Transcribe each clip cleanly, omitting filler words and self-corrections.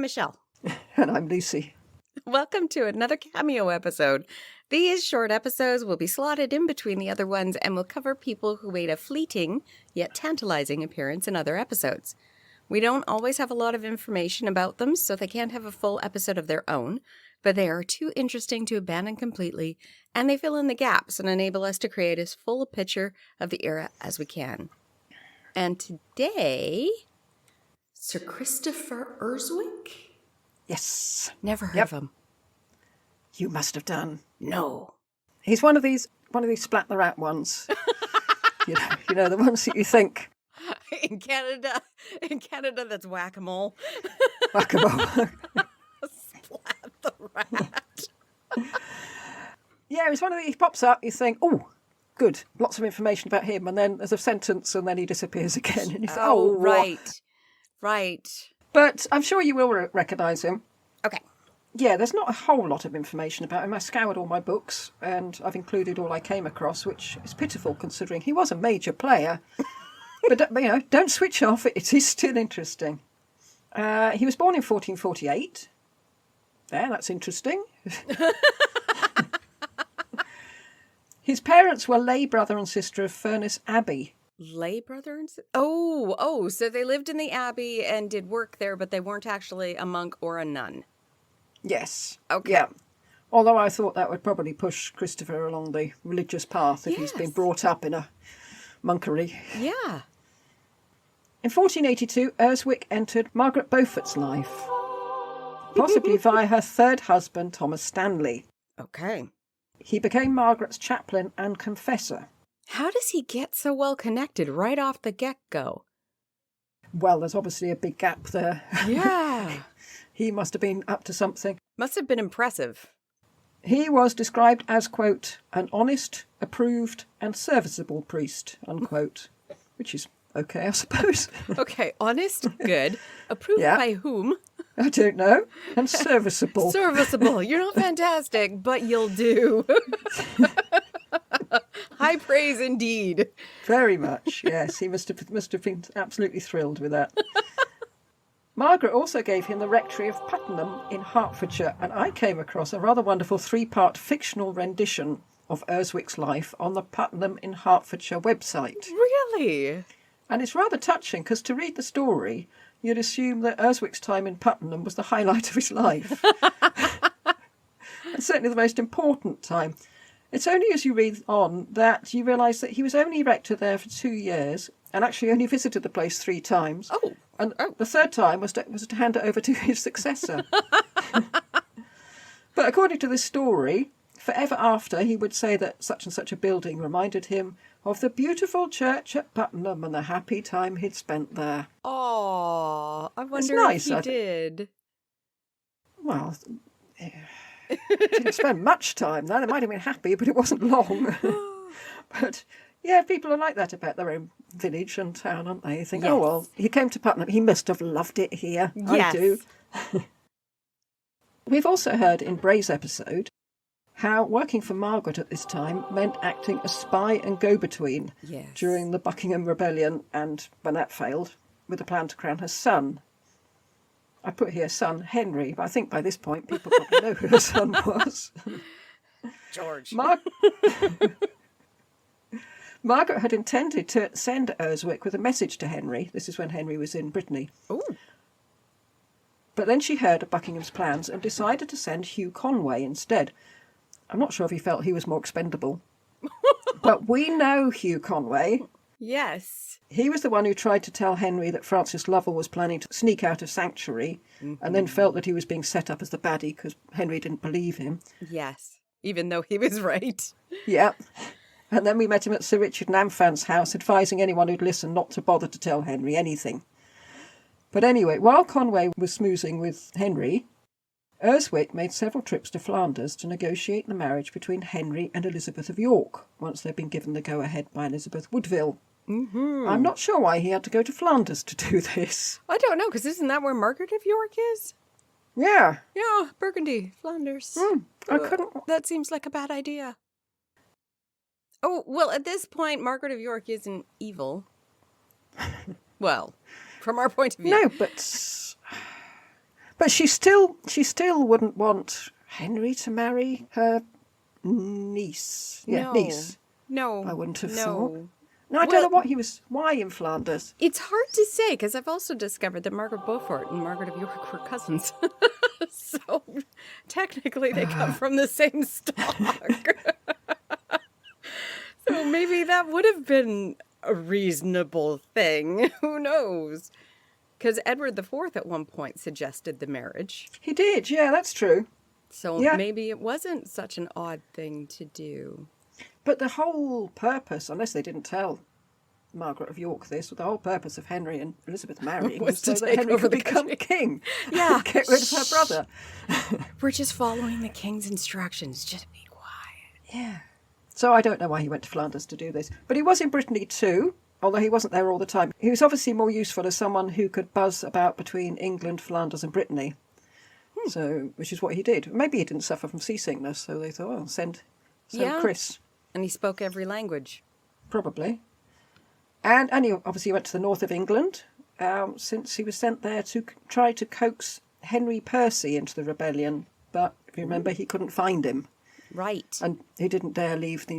Michelle. And I'm Lucy. Welcome to another Cameo episode. These short episodes will be slotted in between the other ones and will cover people who made a fleeting yet tantalizing appearance in other episodes. We don't always have a lot of information about them, so they can't have a full episode of their own, but they are too interesting to abandon completely, and they fill in the gaps and enable us to create as full a picture of the era as we can. And today, Sir Christopher Urswick? Yes. Never heard of him. You must have done. No. He's one of these splat the rat ones. you know, the ones that you think. In Canada, that's whack-a-mole. Whack-a-mole. Splat the rat. Yeah, he's one of these. He pops up, you think, oh, good, lots of information about him, and then there's a sentence, and then he disappears again. And you think, Right. But I'm sure you will recognise him. Okay. Yeah, there's not a whole lot of information about him. I scoured all my books, and I've included all I came across, which is pitiful considering he was a major player. But, don't switch off. It is still interesting. He was born in 1448. There, that's interesting. His parents were lay brother and sister of Furness Abbey. Lay brother and sister? Oh, so they lived in the abbey and did work there, but they weren't actually a monk or a nun. Yes. Okay. Yeah. Although I thought that would probably push Christopher along the religious path if he's been brought up in a monkery. Yeah. In 1482, Urswick entered Margaret Beaufort's life, possibly via her third husband, Thomas Stanley. Okay. He became Margaret's chaplain and confessor. How does he get so well connected right off the get-go? Well, there's obviously a big gap there. Yeah. He must have been up to something. Must have been impressive. He was described as, quote, an honest, approved and serviceable priest, unquote, which is okay, I suppose. Okay, honest, good. Approved by whom? I don't know. And serviceable. Serviceable. You're not fantastic, but you'll do. High praise indeed. Very much, yes. He must have been absolutely thrilled with that. Margaret also gave him the rectory of Puttenham in Hertfordshire, and I came across a rather wonderful 3-part fictional rendition of Urswick's life on the Puttenham in Hertfordshire website. Really? And it's rather touching, because to read the story, you'd assume that Urswick's time in Puttenham was the highlight of his life. And certainly the most important time. It's only as you read on that you realise that he was only rector there for 2 years and actually only visited the place 3 times. Oh. And the third time was to hand it over to his successor. But according to this story, forever after, he would say that such and such a building reminded him of the beautiful church at Puttenham and the happy time he'd spent there. Oh, I wonder nice, if he did. Well, didn't spend much time there. They might have been happy, but it wasn't long. But yeah, people are like that about their own village and town, aren't they? You think, oh, well, he came to Puttenham. He must have loved it here. Yes. I do. We've also heard in Bray's episode how working for Margaret at this time meant acting as spy and go-between during the Buckingham Rebellion, and when that failed, with a plan to crown her son. I put here son Henry, but I think by this point people probably know who her son was. George. Margaret had intended to send Urswick with a message to Henry. This is when Henry was in Brittany. Ooh. But then she heard of Buckingham's plans and decided to send Hugh Conway instead. I'm not sure if he felt he was more expendable. But we know Hugh Conway. Yes. He was the one who tried to tell Henry that Francis Lovell was planning to sneak out of sanctuary, and then felt that he was being set up as the baddie because Henry didn't believe him. Yes, even though he was right. Yeah. And then we met him at Sir Richard Namfan's house, advising anyone who'd listen not to bother to tell Henry anything. But anyway, while Conway was smoozing with Henry, Urswick made several trips to Flanders to negotiate the marriage between Henry and Elizabeth of York, once they'd been given the go-ahead by Elizabeth Woodville. Mm-hmm. I'm not sure why he had to go to Flanders to do this. I don't know, because isn't that where Margaret of York is? Yeah. Yeah, Burgundy, Flanders. I couldn't... That seems like a bad idea. Oh, well, at this point, Margaret of York isn't evil. Well, from our point of view. No, but But she still wouldn't want Henry to marry her niece. Yeah, No. niece. No. I wouldn't have no. thought. No, I don't know why in Flanders. It's hard to say, because I've also discovered that Margaret Beaufort and Margaret of York were cousins. So technically they come from the same stock. So maybe that would have been a reasonable thing. Who knows? Because Edward IV at one point suggested the marriage. He did, yeah, that's true. So Yeah. maybe it wasn't such an odd thing to do. But the whole purpose, unless they didn't tell Margaret of York this, the whole purpose of Henry and Elizabeth marrying Was was to so that take Henry over could the become country. king. Yeah. Get rid of her brother. We're just following the king's instructions. Just be quiet. Yeah. So I don't know why he went to Flanders to do this. But he was in Brittany too, although he wasn't there all the time. He was obviously more useful as someone who could buzz about between England, Flanders and Brittany. So, which is what he did. Maybe he didn't suffer from seasickness, so they thought, oh, send Yeah. Chris. And he spoke every language. Probably. And he obviously went to the north of England, since he was sent there to try to coax Henry Percy into the rebellion. But if you remember, he couldn't find him. Right. And he didn't dare leave the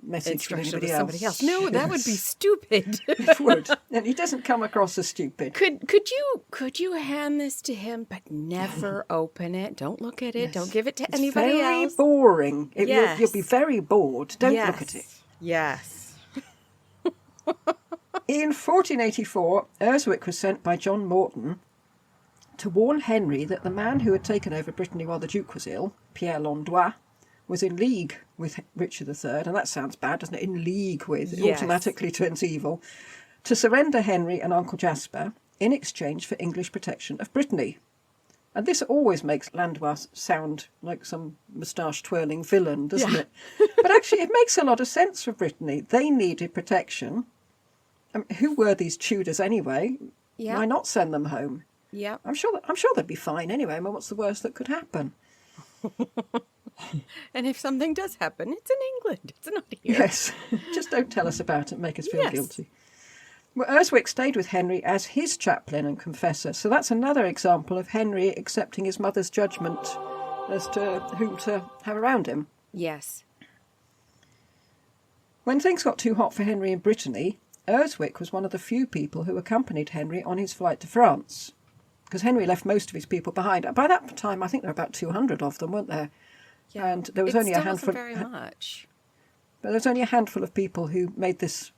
message with Instruction anybody with else. somebody else. No, that would be stupid. It would. And he doesn't come across as stupid. Could you hand this to him, but never open it? Don't look at it. Yes. Don't give it to It's anybody very else. boring. Yes. You'll be very bored. Don't Yes. look at it. Yes. In 1484, Urswick was sent by John Morton to warn Henry that the man who had taken over Brittany while the Duke was ill, Pierre Landois, was in league with Richard III, and that sounds bad, doesn't it? In league with, it Yes. automatically turns evil, to surrender Henry and Uncle Jasper in exchange for English protection of Brittany. And this always makes Landois sound like some moustache-twirling villain, doesn't it? But actually, it makes a lot of sense for Brittany. They needed protection. I mean, who were these Tudors anyway? Yeah. Why not send them home? Yeah. I'm sure they'd be fine anyway. I mean, what's the worst that could happen? And if something does happen, it's in England. It's not here. Yes, just don't tell us about it, make us feel Yes. guilty. Well, Urswick stayed with Henry as his chaplain and confessor, so that's another example of Henry accepting his mother's judgment as to whom to have around him. Yes. When things got too hot for Henry in Brittany, Urswick was one of the few people who accompanied Henry on his flight to France, because Henry left most of his people behind. By that time, I think there were about 200 of them, weren't there? Yeah. And there was It only a still handful. wasn't very much. But there was only a handful of people who made this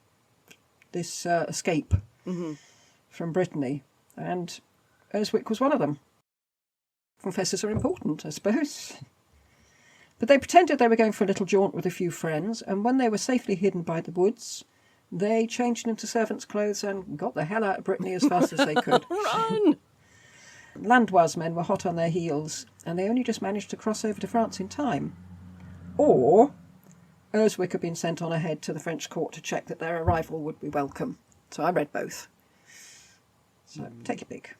escape from Brittany, and Urswick was one of them. Confessors are important, I suppose. But they pretended they were going for a little jaunt with a few friends, and when they were safely hidden by the woods, they changed into servants' clothes and got the hell out of Brittany as fast as they could. Run! Landois men were hot on their heels, and they only just managed to cross over to France in time. Or Urswick had been sent on ahead to the French court to check that their arrival would be welcome. So I read both. So take your pick.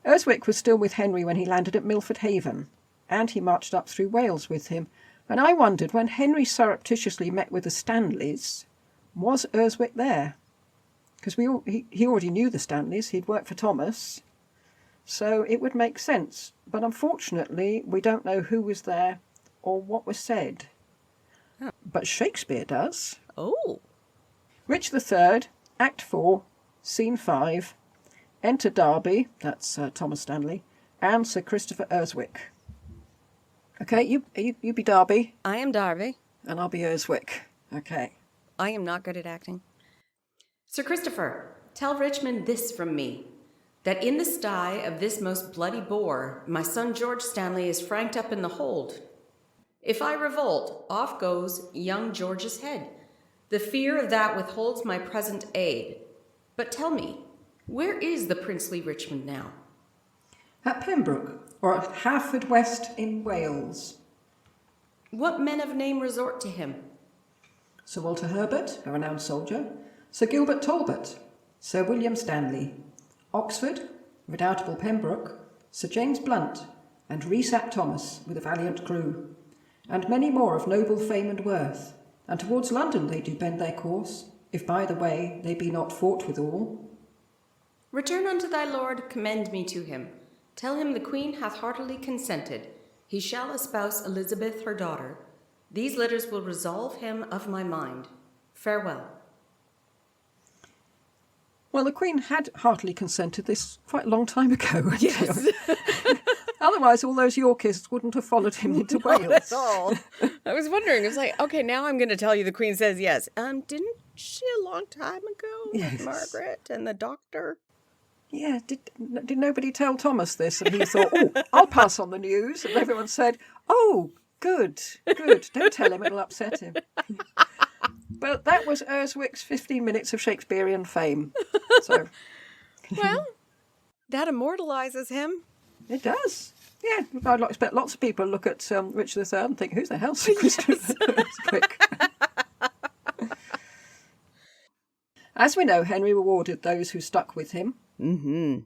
Urswick was still with Henry when he landed at Milford Haven, and he marched up through Wales with him. And I wondered, when Henry surreptitiously met with the Stanleys, was Urswick there? Because he already knew the Stanleys, he'd worked for Thomas, so it would make sense. But unfortunately, we don't know who was there or what was said. Oh. But Shakespeare does. Oh. Richard III, Act 4, Scene 5, enter Darby, that's Thomas Stanley, and Sir Christopher Urswick. Okay, you be Darby, I am Darby. and I'll be Urswick. Okay. I am not good at acting. Sir Christopher, tell Richmond this from me, that in the sty of this most bloody boar, my son George Stanley is franked up in the hold. If I revolt, off goes young George's head. The fear of that withholds my present aid. But tell me, where is the princely Richmond now? At Pembroke, or at Haverfordwest in Wales. What men of name resort to him? Sir Walter Herbert, a renowned soldier, Sir Gilbert Talbot, Sir William Stanley, Oxford, redoubtable Pembroke, Sir James Blunt, and Rhys ap Thomas with a valiant crew, and many more of noble fame and worth, and towards London they do bend their course, if by the way they be not fought withal. Return unto thy lord, commend me to him. Tell him the Queen hath heartily consented. He shall espouse Elizabeth her daughter. These letters will resolve him of my mind. Farewell. Well, the Queen had heartily consented this quite a long time ago. Yes. Otherwise, all those Yorkists wouldn't have followed him into Not Wales. at all. I was wondering. It's like, okay, now I'm going to tell you the Queen says yes. Didn't she a long time ago? Yes. Margaret and the doctor? Yeah, did nobody tell Thomas this? And he thought, oh, I'll pass on the news. And everyone said, oh, good. Don't tell him, it'll upset him. But that was Urswick's 15 minutes of Shakespearean fame. So, Well, that immortalizes him. it does. Yeah, I'd expect lots of people look at Richard III and think, who's the hell's Sir Christopher Urswick? As we know, Henry rewarded those who stuck with him. Mm-hmm.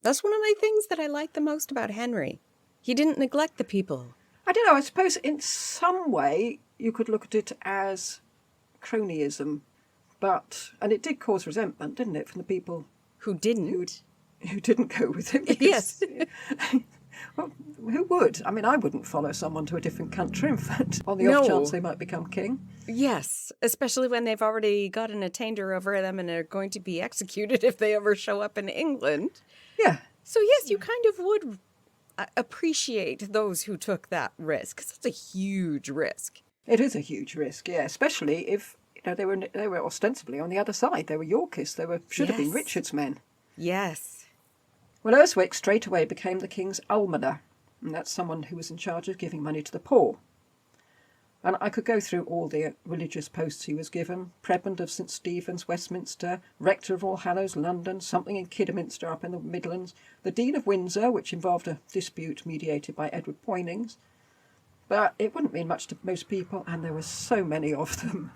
That's one of my things that I like the most about Henry. He didn't neglect the people. I don't know, I suppose in some way you could look at it as cronyism, and it did cause resentment, didn't it, from the people Who didn't? who didn't go with him? Yes. Well, who would? I mean, I wouldn't follow someone to a different country, in fact, on the off No. chance they might become king. Yes, especially when they've already got an attainder over them and are going to be executed if they ever show up in England. Yeah. So yes, you kind of would appreciate those who took that risk, because it's a huge risk. It is a huge risk, yeah, especially if they were ostensibly on the other side. They were Yorkists. Should have been Yes. Richard's men. Yes. Well, Urswick straight away became the king's almoner, and that's someone who was in charge of giving money to the poor. And I could go through all the religious posts he was given: Prebend of St Stephen's, Westminster; Rector of All Hallows, London; something in Kidderminster up in the Midlands; the Dean of Windsor, which involved a dispute mediated by Edward Poynings. But it wouldn't mean much to most people, and there were so many of them.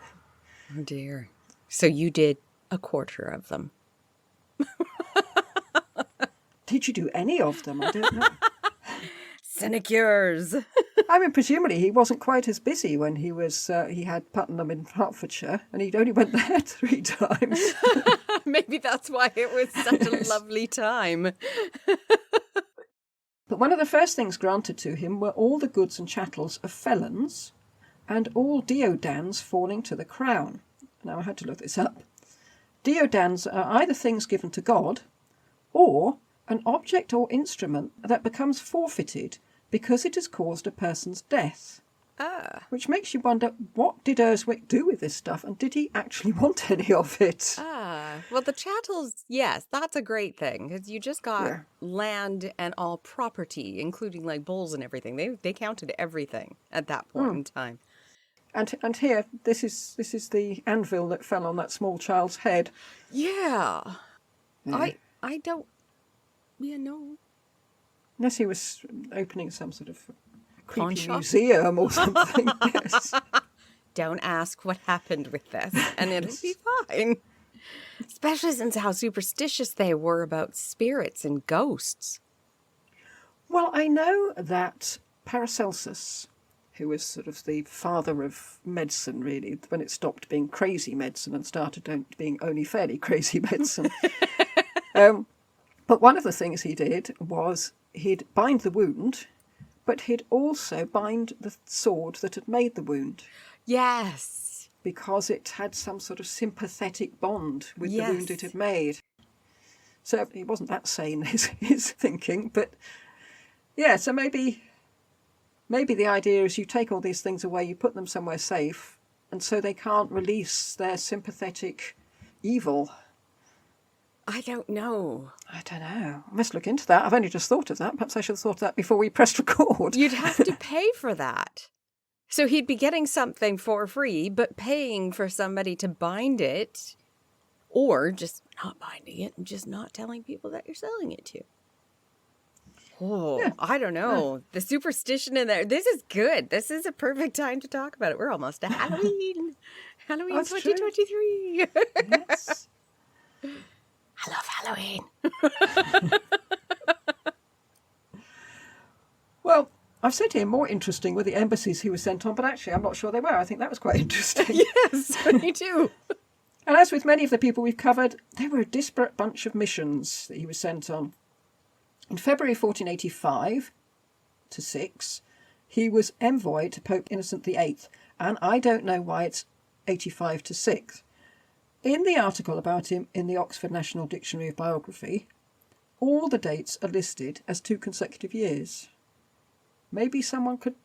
Oh dear. So you did a quarter of them. Did you do any of them? I don't know. Sinecures. I mean, presumably he wasn't quite as busy when he had Puttenham in Hertfordshire, and he'd only went there 3 times. Maybe that's why it was such a lovely time. But one of the first things granted to him were all the goods and chattels of felons, and all deodans falling to the crown. Now, I had to look this up. Deodans are either things given to God, or an object or instrument that becomes forfeited because it has caused a person's death. Ah. Which makes you wonder, what did Urswick do with this stuff, and did he actually want any of it? Ah. Well, the chattels, yes, that's a great thing, because you just got land and all property, including like bulls and everything. They counted everything at that point in time. And here, this is the anvil that fell on that small child's head. Yeah. I don't... Yeah, no. Unless he was opening some sort of Pawn creepy shop? museum or something. Yes. Don't ask what happened with this, and it'll be fine. Especially since how superstitious they were about spirits and ghosts. Well, I know that Paracelsus, who was sort of the father of medicine, really, when it stopped being crazy medicine and started being only fairly crazy medicine. But one of the things he did was he'd bind the wound, but he'd also bind the sword that had made the wound. Yes. Because it had some sort of sympathetic bond with the Yes. wound it had made. So he wasn't that sane, his thinking, but yeah, so maybe the idea is you take all these things away, you put them somewhere safe, and so they can't release their sympathetic evil. I don't know. I don't know. I must look into that. I've only just thought of that. Perhaps I should have thought of that before we pressed record. You'd have to pay for that. So he'd be getting something for free, but paying for somebody to bind it, or just not binding it and just not telling people that you're selling it to. Oh, Yeah. I don't know. The superstition in there. This is good. This is a perfect time to talk about it. We're almost to Halloween. Halloween That's true. 2023. Yes. I love Halloween. Well, I've said here more interesting were the embassies he was sent on, but actually I'm not sure they were. I think that was quite interesting. Yes, me too. And as with many of the people we've covered, they were a disparate bunch of missions that he was sent on. In February 1485 to 6, he was envoy to Pope Innocent VIII, and I don't know why it's 85 to 6. In the article about him in the Oxford National Dictionary of Biography, all the dates are listed as 2 consecutive years. Maybe someone Couldn't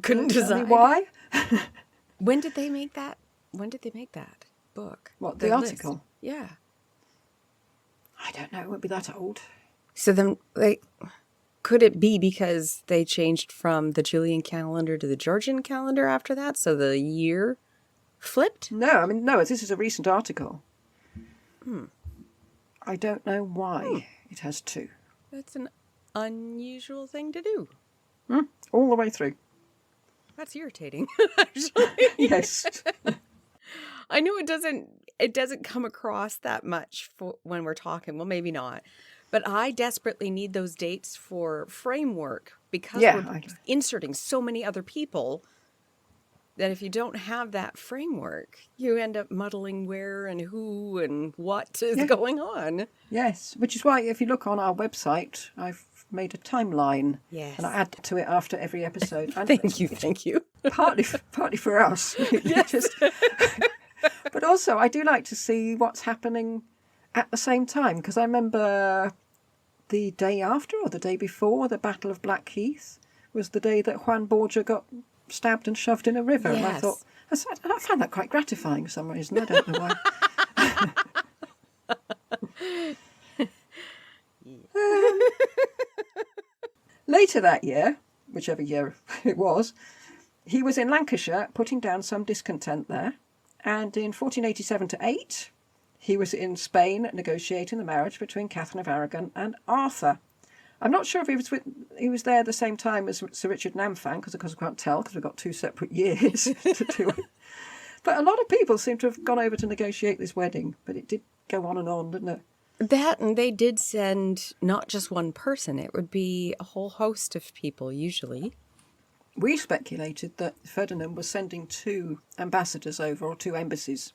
tell me decide why. When did they make that? When did they make that book? What, the list? article? Yeah. I don't know. It won't be that old. So then, could it be because they changed from the Julian calendar to the Georgian calendar after that? So the year flipped? No, this is a recent article. I don't know why it has 2. That's an unusual thing to do. All the way through. That's irritating, actually. Yes. I know it doesn't come across that much when we're talking. Well, maybe not. But I desperately need those dates for framework because we're inserting so many other people that if you don't have that framework, you end up muddling where and who and what is going on. Yes, which is why if you look on our website, I've made a timeline. Yes. And I add to it after every episode. And Thank you. Partly for us. Yes. But also, I do like to see what's happening at the same time, because I remember the day after or the day before the Battle of Blackheath was the day that Juan Borgia got stabbed and shoved in a river. Yes. And I thought, I found that quite gratifying for some reason. I don't know why. Later that year, whichever year it was, he was in Lancashire putting down some discontent there. And in 1487 to 8, he was in Spain negotiating the marriage between Catherine of Aragon and Arthur. I'm not sure if he was there at the same time as Sir Richard Namfang, because of course I can't tell because we've got 2 separate years to do it. But a lot of people seem to have gone over to negotiate this wedding, but it did go on, didn't it? That, and they did send not just one person. It would be a whole host of people, usually. We speculated that Ferdinand was sending 2 ambassadors over, or 2 embassies,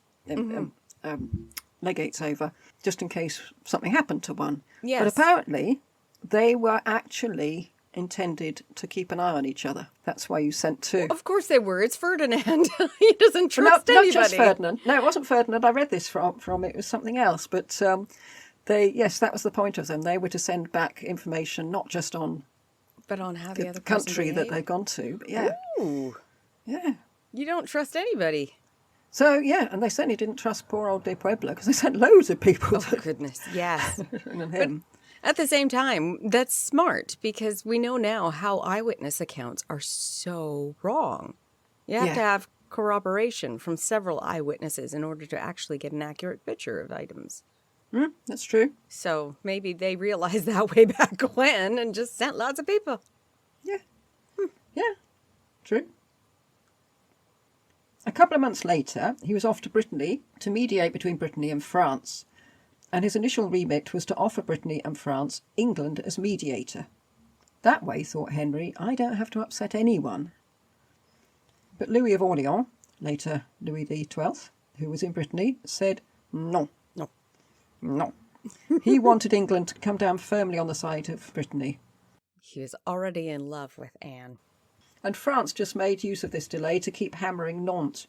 legates over, just in case something happened to one. Yes. But apparently they were actually intended to keep an eye on each other. That's why you sent 2. Of course they were. It's Ferdinand. He doesn't trust Not anybody. just Ferdinand. No, it wasn't Ferdinand. I read this from it. It was something else. But that was the point of them. They were to send back information, not just on but on how the other country that they've gone to. But yeah. Ooh. Yeah. You don't trust anybody. So, yeah, and they certainly didn't trust poor old De Puebla because they sent loads of people. Oh, goodness, yes. And him. But at the same time, that's smart because we know now how eyewitness accounts are so wrong. You have to have corroboration from several eyewitnesses in order to actually get an accurate picture of items. That's true. So maybe they realized that way back when and just sent lots of people. Yeah. Yeah, true. A couple of months later, he was off to Brittany to mediate between Brittany and France. And his initial remit was to offer Brittany and France England as mediator. That way, thought Henry, I don't have to upset anyone. But Louis of Orleans, later Louis XII, who was in Brittany, said no. No. He wanted England to come down firmly on the side of Brittany. He was already in love with Anne. And France just made use of this delay to keep hammering Nantes.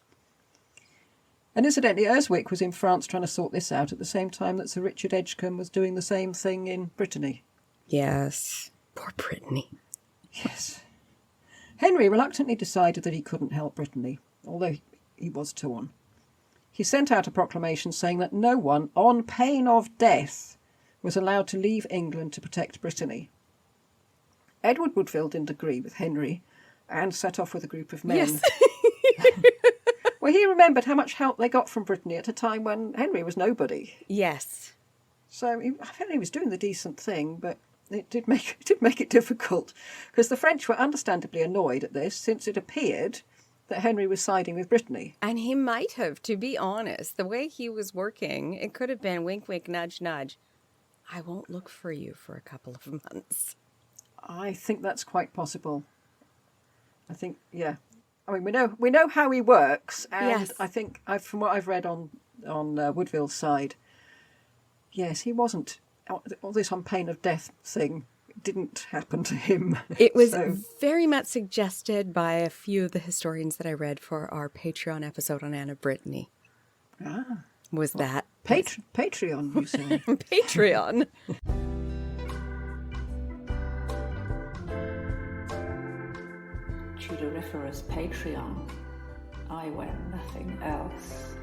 And incidentally, Urswick was in France trying to sort this out at the same time that Sir Richard Edgecombe was doing the same thing in Brittany. Yes. Poor Brittany. Yes. Henry reluctantly decided that he couldn't help Brittany, although he was torn. He sent out a proclamation saying that no one, on pain of death, was allowed to leave England to protect Brittany. Edward Woodville didn't agree with Henry and set off with a group of men. Yes. Well, he remembered how much help they got from Brittany at a time when Henry was nobody. Yes. So I felt he was doing the decent thing, but it did make it difficult, because the French were understandably annoyed at this, since it appeared that Henry was siding with Brittany. And he might have, to be honest. The way he was working, it could have been wink, wink, nudge, nudge. I won't look for you for a couple of months. I think that's quite possible. I think, yeah. I mean, we know how he works, and yes. I think from what I've read on Woodville's side, yes, he wasn't all this on pain of death thing didn't happen to him. It was So, very much suggested by a few of the historians that I read for our Patreon episode on Anne of Brittany. Was that Patreon, you say? Patreon? Tudoriferous Patreon. I wear nothing else.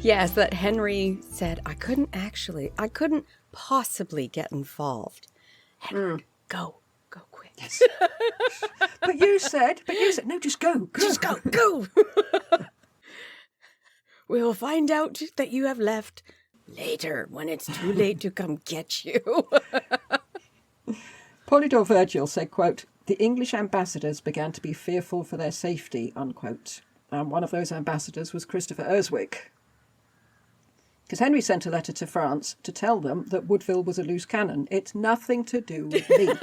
Yes, that Henry said, I couldn't possibly get involved. Henry, go quick. Yes. But you said, no, just go. Just go. We'll find out that you have left later when it's too late to come get you. Polydore Virgil said, quote, the English ambassadors began to be fearful for their safety, unquote. And one of those ambassadors was Christopher Urswick. Because Henry sent a letter to France to tell them that Woodville was a loose cannon. It's nothing to do with me.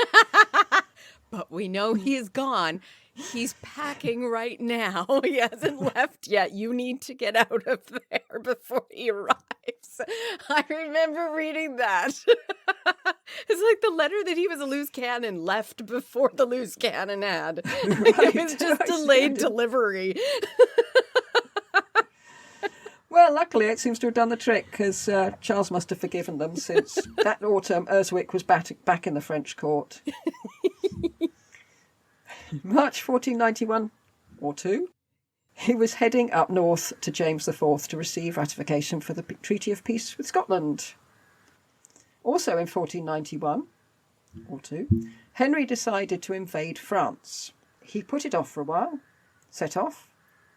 But we know he is gone. He's packing right now. He hasn't left yet. You need to get out of there before he arrives. I remember reading that. It's like the letter that he was a loose cannon left before the loose cannon had. It was just delayed delivery. Well, luckily it seems to have done the trick, because Charles must have forgiven them, since that autumn Urswick was back in the French court. March 1491, or 2, he was heading up north to James IV to receive ratification for the Treaty of Peace with Scotland. Also in 1491, or 2, Henry decided to invade France. He put it off for a while, set off,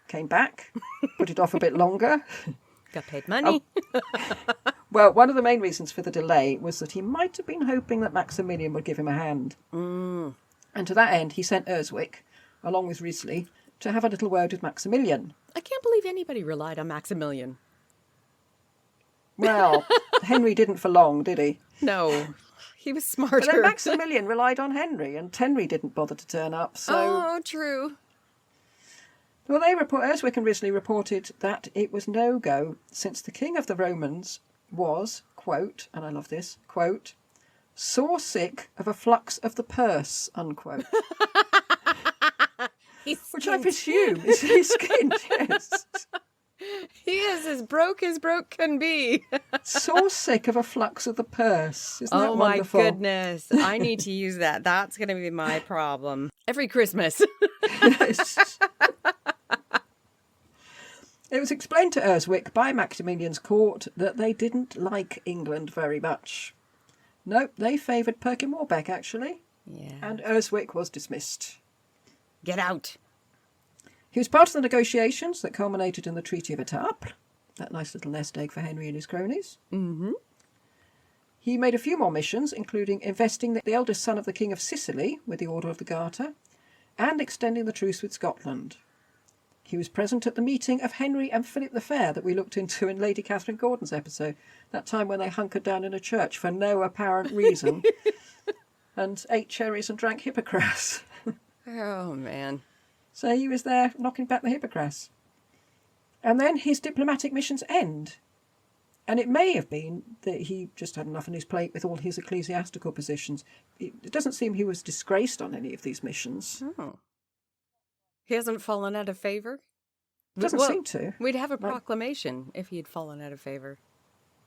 came back, put it off a bit longer. Got paid money. Well, one of the main reasons for the delay was that he might have been hoping that Maximilian would give him a hand. And to that end, he sent Urswick, along with Risley, to have a little word with Maximilian. I can't believe anybody relied on Maximilian. Well, Henry didn't for long, did he? No, he was smarter. But then Maximilian relied on Henry, and Henry didn't bother to turn up, so... Oh, true. Well, Urswick and Risley reported that it was no-go, since the King of the Romans was, quote, and I love this, quote, sore sick of a flux of the purse, unquote. Which I presume is his skin, yes. He is as broke can be. Sore sick of a flux of the purse. Isn't that wonderful? Oh, my goodness. I need to use that. That's going to be my problem. Every Christmas. Yes. It was explained to Urswick by Maximilian's court that they didn't like England very much. Nope, they favoured Perkin Warbeck, actually. Yeah. And Urswick was dismissed. Get out. He was part of the negotiations that culminated in the Treaty of Etaples, that nice little nest egg for Henry and his cronies. Mm-hmm. He made a few more missions, including investing the eldest son of the King of Sicily with the Order of the Garter, and extending the truce with Scotland. He was present at the meeting of Henry and Philip the Fair that we looked into in Lady Catherine Gordon's episode, that time when they hunkered down in a church for no apparent reason and ate cherries and drank hippocras. Oh, man. So he was there knocking back the hippocras. And then his diplomatic missions end. And it may have been that he just had enough on his plate with all his ecclesiastical positions. It doesn't seem he was disgraced on any of these missions. Oh. He hasn't fallen out of favour? Doesn't seem to. We'd have a proclamation if he had fallen out of favour.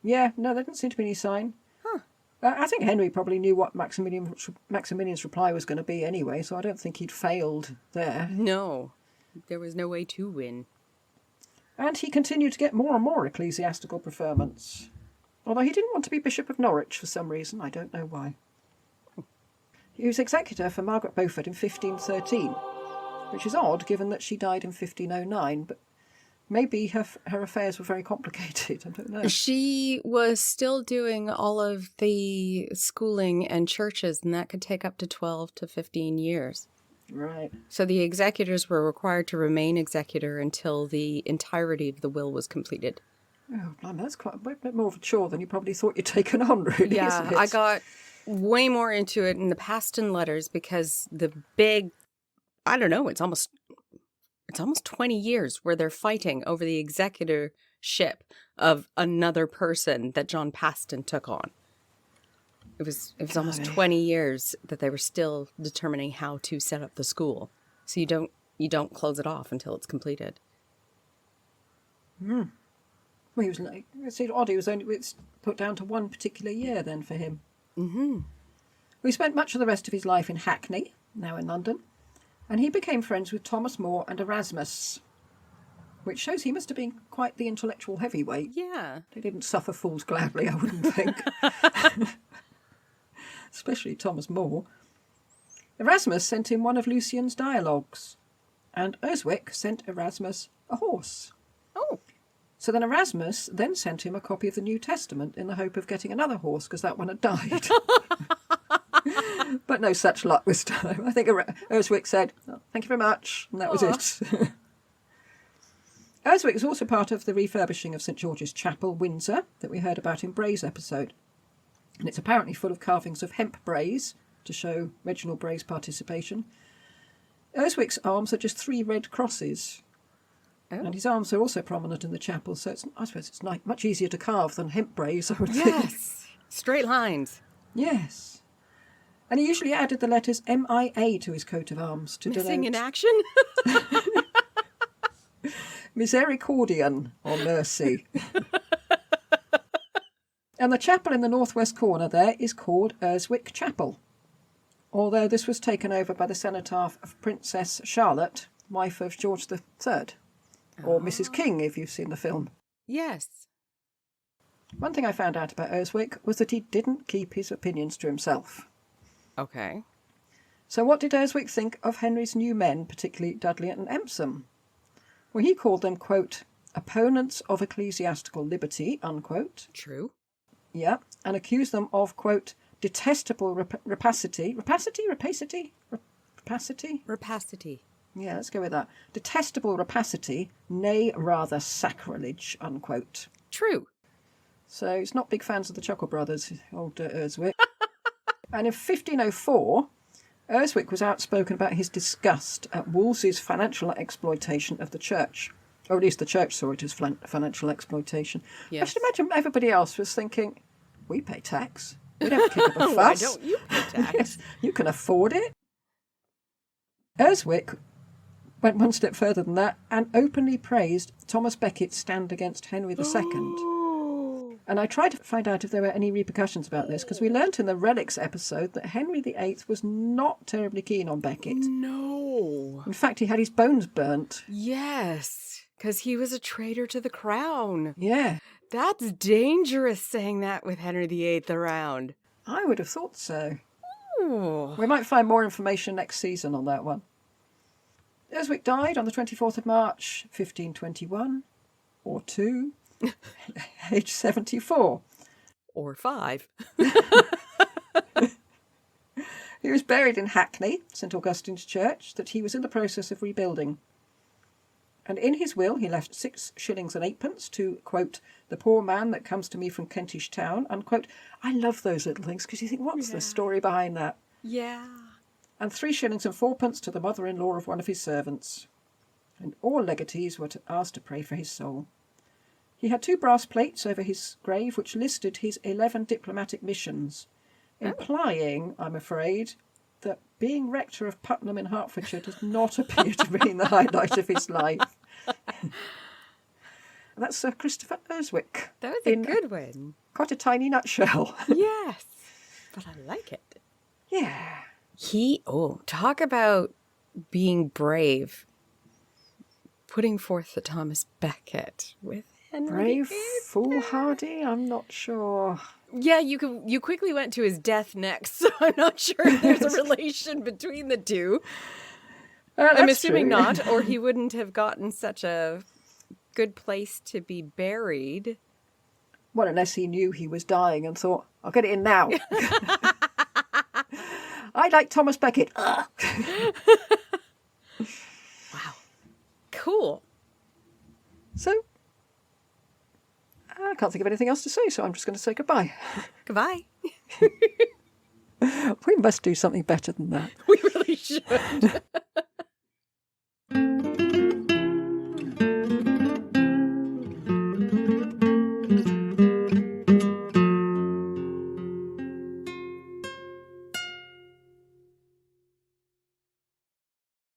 Yeah, no, there didn't seem to be any sign. Huh. I think Henry probably knew what Maximilian's reply was going to be anyway, so I don't think he'd failed there. No, there was no way to win. And he continued to get more and more ecclesiastical preferments. Although he didn't want to be Bishop of Norwich for some reason, I don't know why. He was executor for Margaret Beaufort in 1513, which is odd given that she died in 1509, but maybe her affairs were very complicated, I don't know. She was still doing all of the schooling and churches, and that could take up to 12 to 15 years. Right. So the executors were required to remain executor until the entirety of the will was completed. Oh, blimey, that's quite a bit more of a chore than you probably thought you'd taken on, really, Yeah, isn't it? I got way more into it in the Paston letters because the big, I don't know, it's almost 20 years where they're fighting over the executorship of another person that John Paston took on. It was almost 20 years that they were still determining how to set up the school. So you don't close it off until it's completed. Well, he was like, it's odd. It's put down to one particular year then for him. Mm-hmm. We spent much of the rest of his life in Hackney, now in London, and he became friends with Thomas More and Erasmus, which shows he must have been quite the intellectual heavyweight. Yeah. They didn't suffer fools gladly, I wouldn't think. Especially Thomas More. Erasmus sent him one of Lucian's dialogues, and Urswick sent Erasmus a horse. Oh. So then Erasmus then sent him a copy of the New Testament in the hope of getting another horse, because that one had died. But no such luck this time. I think Urswick said, oh, thank you very much, and that was it. Urswick was also part of the refurbishing of St George's Chapel, Windsor, that we heard about in Bray's episode. And it's apparently full of carvings of hemp brays to show Reginald Bray's participation. Urswick's arms are just 3 red crosses. Oh. And his arms are also prominent in the chapel, so I suppose it's much easier to carve than hemp brays, I would think. Yes, straight lines. Yes. And he usually added the letters MIA to his coat of arms to Missing denote in action? Misericordian, or mercy. And the chapel in the northwest corner there is called Urswick Chapel, although this was taken over by the cenotaph of Princess Charlotte, wife of George III, or Mrs. King, if you've seen the film. Yes. One thing I found out about Urswick was that he didn't keep his opinions to himself. Okay. So what did Urswick think of Henry's new men, particularly Dudley and Empson? Well, he called them, quote, opponents of ecclesiastical liberty, unquote. True. Yeah, and accused them of, quote, detestable rapacity. Rapacity? Yeah, let's go with that. Detestable rapacity, nay, rather sacrilege, unquote. True. So he's not big fans of the Chuckle Brothers, old Urswick. And in 1504, Urswick was outspoken about his disgust at Wolsey's financial exploitation of the church. Or at least the church saw it as financial exploitation. Yes. I should imagine everybody else was thinking, we pay tax. We don't kick up a fuss. Why don't you pay tax? Yes, you can afford it. Urswick went one step further than that and openly praised Thomas Becket's stand against Henry II. And I tried to find out if there were any repercussions about this, because we learnt in the Relics episode that Henry VIII was not terribly keen on Becket. No. In fact, he had his bones burnt. Yes, because he was a traitor to the crown. Yeah. That's dangerous, saying that with Henry VIII around. I would have thought so. Ooh. We might find more information next season on that one. Urswick died on the 24th of March, 1521, or 2. Age 74. Or 5. He was buried in Hackney, St Augustine's Church, that he was in the process of rebuilding. And in his will he left 6 shillings and 8pence to, quote, the poor man that comes to me from Kentish Town, unquote. I love those little things, because you think, what's the story behind that? Yeah. And 3 shillings and 4pence to the mother-in-law of one of his servants. And all legatees were asked to pray for his soul. He had 2 brass plates over his grave which listed his 11 diplomatic missions, implying, I'm afraid, that being rector of Putnam in Hertfordshire does not appear to be the highlight of his life. That's Sir Christopher Urswick. That was a good one. Quite a tiny nutshell. Yes, but I like it. Yeah. Talk about being brave. Putting forth the Thomas Becket with Henry. Brave, foolhardy? I'm not sure. Yeah, you quickly went to his death next, so I'm not sure if there's a relation between the two. I'm assuming true. not, or he wouldn't have gotten such a good place to be buried. Well, unless he knew he was dying and thought, I'll get it in now. I like Thomas Becket. Wow. Cool. So, I can't think of anything else to say, so I'm just going to say goodbye. Goodbye. We must do something better than that. We really should.